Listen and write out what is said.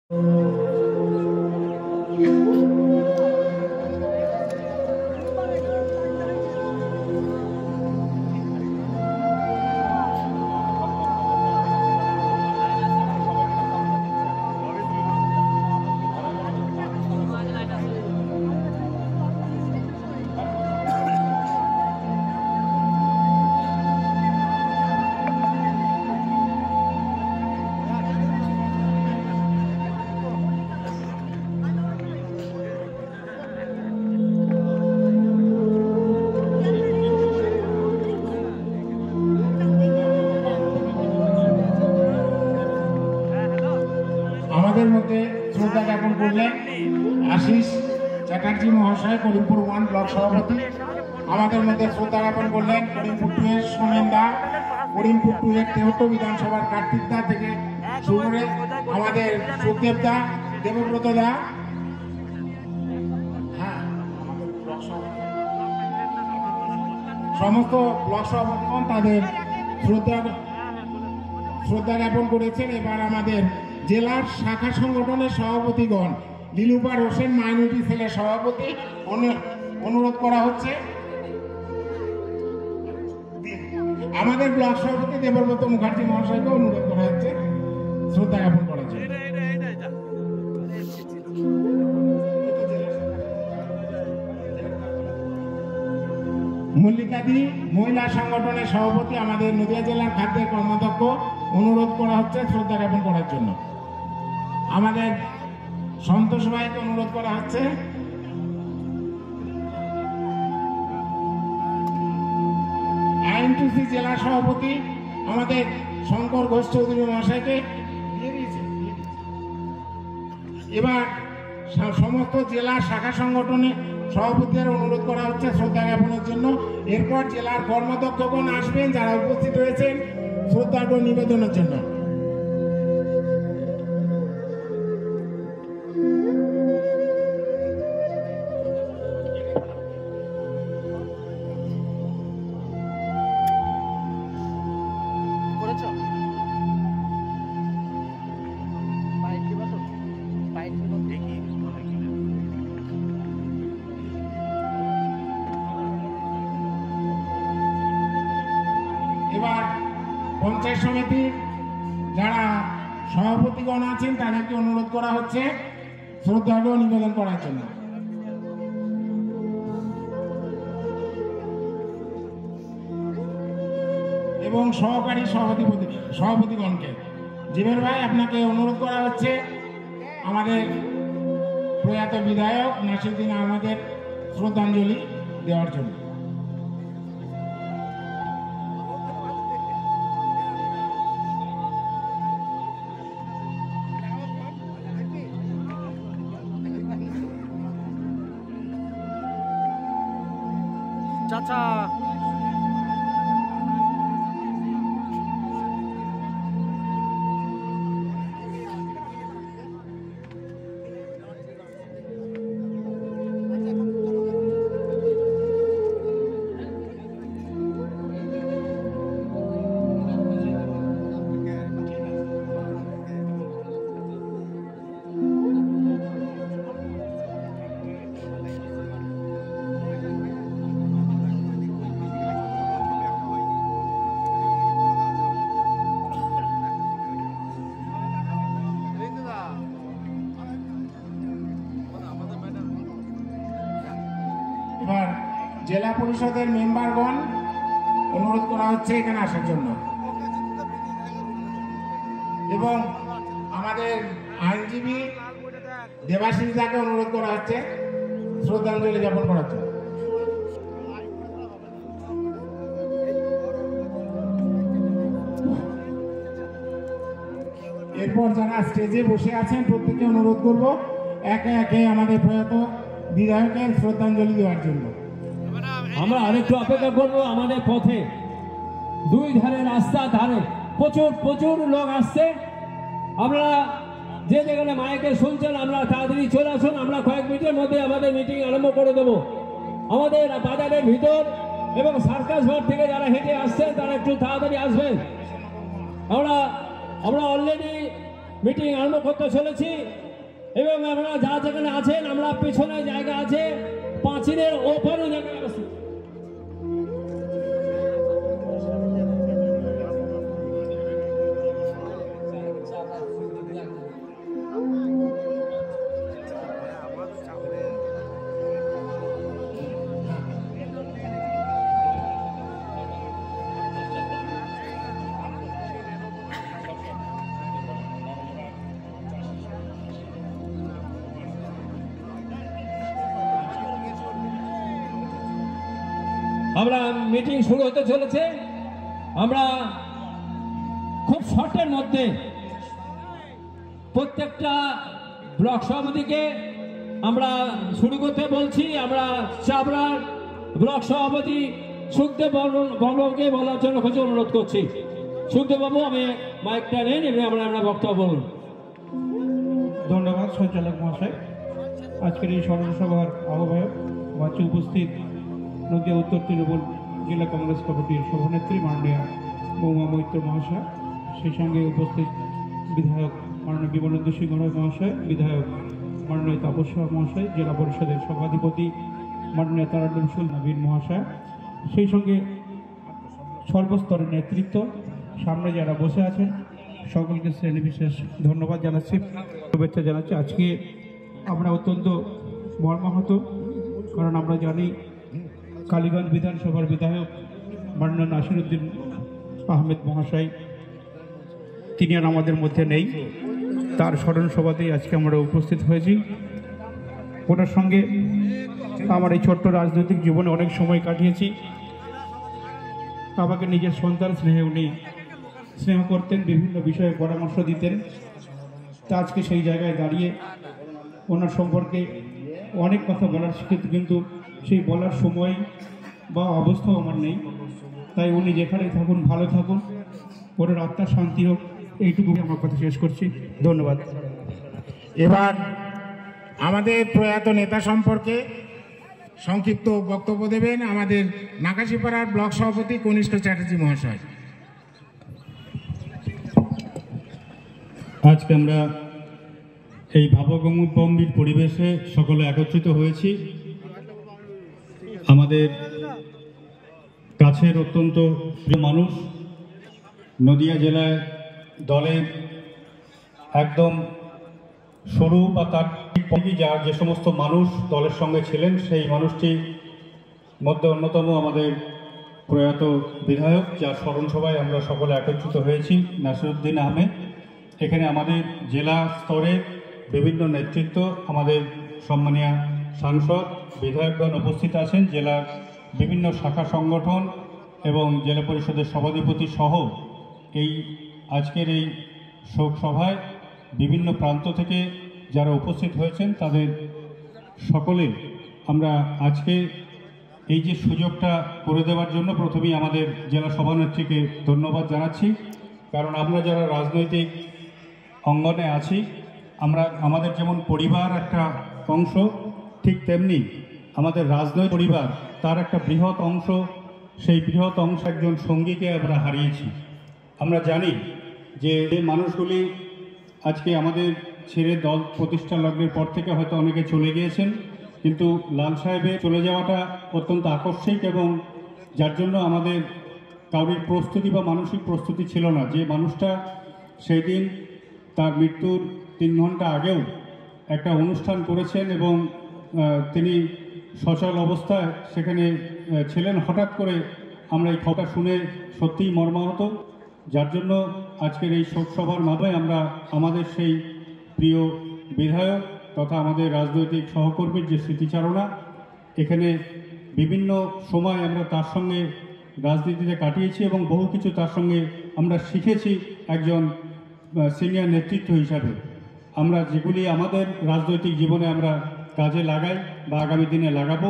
আমাদের মধ্যে শ্রদ্ধা জ্ঞাপন করলেন আশিস চ্যাটার্জি মহাশয়, করিমপুর 1 ব্লক সভাপতি। আমাদের মধ্যে শ্রদ্ধা জ্ঞাপন করলেন করিমপুর 2 এর সোমেন দা, করিমপুর 2 এর তেহট্ট বিধানসভার কার্তিক দা থেকে শুরু করে আমাদের সুখদেব দা, দেবব্রত দা, সমস্ত ব্লক সভাপতিগণ তাদের শ্রদ্ধা জ্ঞাপন করেছেন। এবার আমাদের জেলার শাখা সংগঠনের সভাপতিগণ লিলুপার হোসেন মাইনরিটি সেলের সভাপতি অনুরোধ করা হচ্ছে আমাদের ব্লক সভাপতি দেবব্রত মুখার্জি মহাশয়কে অনুরোধ করা হচ্ছে শ্রদ্ধা জ্ঞাপন করার জন্য। মল্লিকাদি মহিলা সংগঠনের সভাপতি আমাদের নদিয়া জেলার খাদ্যের কর্মাধ্যক্ষ অনুরোধ করা হচ্ছে শ্রদ্ধা জ্ঞাপন করার জন্য। আমাদের সন্তোষ ভাইকে অনুরোধ করা হচ্ছে। আইএনটিসি জেলা সভাপতি আমাদের শঙ্কর ঘোষ চৌধুরী মহাশয়কে দিয়ে দিয়েছে। এবার সমস্ত জেলা শাখা সংগঠনে সভাপতিদের অনুরোধ করা হচ্ছে শ্রদ্ধা জ্ঞাপনের জন্য। এরপর জেলার কর্মাধ্যক্ষগণ আসবেন যারা উপস্থিত হয়েছেন শ্রদ্ধা নিবেদনের জন্য। এবার পঞ্চায়েত সমিতির যারা সভাপতিগণ আছেন তাদেরকে অনুরোধ করা হচ্ছে শ্রদ্ধার্ঘ্য নিবেদন করার জন্য। এবং সহকারী সভাপতিগণকে জিবের ভাই আপনাকে অনুরোধ করা হচ্ছে আমাদের প্রয়াত বিধায়ক নাসিরুদ্দিন আহমেদের শ্রদ্ধাঞ্জলি দেওয়ার জন্য। চাচা এবার জেলা পরিষদের মেম্বারগণ অনুরোধ করা হচ্ছে এখানে আসার জন্য এবং আমাদের আইনজীবী দেবাশিস দাকে অনুরোধ করা হচ্ছে শ্রদ্ধাঞ্জলি জ্ঞাপন করার জন্য। এরপর যারা স্টেজে বসে আছেন প্রত্যেককে অনুরোধ করব একে একে আমাদের প্রয়াত বিধায়কের শ্রদ্ধাঞ্জলি দেওয়ার জন্য। আমরা আরেকটু অপেক্ষা করবো। আমাদের পথে দুই ধারে রাস্তা ধারে প্রচুর লোক আসছে। আপনারা যে যেখানে মাইকে শুনছেন আমরা তাড়াতাড়ি চলে আসুন। আমরা কয়েক মিনিটের মধ্যে আমাদের মিটিং আরম্ভ করে দেব। আমাদের বাজারের ভিতর এবং সার্কাস ঘর থেকে যারা হেঁটে আসছেন তারা একটু তাড়াতাড়ি আসবেন। আমরা অলরেডি মিটিং আরম্ভ করতে চলেছি এবং আমরা যা যেখানে আছেন আমরা পেছনে জায়গা আছে পাঁচিলের ওপারও জায়গা আছে। আমরা মিটিং শুরু হতে চলেছে। আমরা খুব শর্টের মধ্যে প্রত্যেকটা ব্লক সভাপতিকে আমরা শুরু করতে বলছি। আমরা চাবড়ার ব্লক সভাপতি সুখদেব বাবুকে বলার জন্য খুব অনুরোধ করছি। সুখদেব বাবু, আমি মাইকটা নেন এবং আমরা বক্তব্য বলুন। ধন্যবাদ সঞ্চালক মহাশয়। আজকের এই স্মরণ সভার আহ্বায়ক মঞ্চে উপস্থিত নদিয়া উত্তর তৃণমূল জেলা কংগ্রেস কমিটির সভানেত্রী মাননীয়া মৌমা মৈত্র মহাশয়, সেই সঙ্গে উপস্থিত বিধায়ক মাননীয় বিমলেন্দু সিংহ রায় মহাশয়, বিধায়ক মাননীয় তাপস সাহা মহাশয়, জেলা পরিষদের সভাধিপতি মাননীয় তারানুল নবীন মহাশয়, সেই সঙ্গে সর্বস্তরের নেতৃত্ব, সামনে যারা বসে আছেন সকলকে শ্রেণী বিশেষ ধন্যবাদ জানাচ্ছি, শুভেচ্ছা জানাচ্ছি। আজকে আমরা অত্যন্ত মর্মাহত, কারণ আমরা জানি কালীগঞ্জ বিধানসভার বিধায়ক মাননীয় নাসিরউদ্দিন আহমেদ মহাশয় তিনি আর আমাদের মধ্যে নেই। তার স্মরণ সভাতেই আজকে আমরা উপস্থিত হয়েছি। ওনার সঙ্গে আমার এই ছোট্ট রাজনৈতিক জীবনে অনেক সময় কাটিয়েছি। আমাকে নিজের সন্তান স্নেহে উনি স্নেহ করতেন, বিভিন্ন বিষয়ে পরামর্শ দিতেন। তা আজকে সেই জায়গায় দাঁড়িয়ে ওনার সম্পর্কে অনেক কথা বলার শিখেছি, কিন্তু সেই বলার সময় বা অবস্থাও আমার নেই। তাই উনি যেখানেই থাকুন ভালো থাকুন, ওনার আত্মার শান্তি হোক, এইটুকু আমার কথা শেষ করছি। ধন্যবাদ। এবার আমাদের প্রয়াত নেতা সম্পর্কে সংক্ষিপ্ত বক্তব্য দেবেন আমাদের নাকাশিপাড়ার ব্লক সভাপতি কনিষ্ঠ চ্যাটার্জি মহাশয়। আজকে আমরা এই ভাবগম্ভীর পরিবেশে সকলে একত্রিত হয়েছি। আমাদের কাছের অত্যন্ত প্রিয় মানুষ, নদিয়া জেলায় দলের একদম সরু বা তার যার যে সমস্ত মানুষ দলের সঙ্গে ছিলেন, সেই মানুষটি মধ্যে অন্যতম আমাদের প্রয়াত বিধায়ক, যার স্মরণ সভায় আমরা সকলে একত্রিত হয়েছি, নাসিরউদ্দিন আহমেদ। এখানে আমাদের জেলা স্তরে বিভিন্ন নেতৃত্ব, আমাদের সম্মানীয় সাংসদ, বিধায়কগণ উপস্থিত আছেন, জেলার বিভিন্ন শাখা সংগঠন এবং জেলা পরিষদের সভাধিপতি সহ এই আজকের এই শোক সভায় বিভিন্ন প্রান্ত থেকে যারা উপস্থিত হয়েছেন তাদের সকলে আমরা আজকে এই যে সুযোগটা করে দেওয়ার জন্য প্রথমেই আমাদের জেলা সভানেত্রীকে ধন্যবাদ জানাচ্ছি। কারণ আমরা যারা রাজনৈতিক অঙ্গনে আছি, আমাদের যেমন পরিবার একটা অংশ, ঠিক তেমনি আমাদের রাজনৈতিক পরিবার তার একটা বৃহৎ অংশ, সেই বৃহৎ অংশ একজন সঙ্গীকে আমরা হারিয়েছি। আমরা জানি যে এই মানুষগুলি আজকে আমাদের ছেড়ে দল প্রতিষ্ঠা লগ্নের পর থেকে হয়তো অনেকে চলে গিয়েছেন, কিন্তু লাল সাহেবের চলে যাওয়াটা অত্যন্ত আকস্মিক এবং যার জন্য আমাদের কারোর প্রস্তুতি বা মানসিক প্রস্তুতি ছিল না। যে মানুষটা সেই দিন তার মৃত্যুর 3 ঘন্টা আগেও একটা অনুষ্ঠান করেছেন এবং তিনি সচল অবস্থায় সেখানে ছিলেন, হঠাৎ করে আমরা এই খবরটা শুনে সত্যিই মর্মাহত। যার জন্য আজকের এই শোকসভার মাধ্যমে আমরা আমাদের সেই প্রিয় বিধায়ক তথা আমাদের রাজনৈতিক সহকর্মীর যে স্মৃতিচারণা, এখানে বিভিন্ন সময় আমরা তার সঙ্গে রাজনীতিতে কাটিয়েছি এবং বহু কিছু তার সঙ্গে আমরা শিখেছি একজন সিনিয়র নেতৃত্ব হিসাবে। আমরা যেগুলি আমাদের রাজনৈতিক জীবনে আমরা কাজে লাগাই বা আগামী দিনে লাগাবো,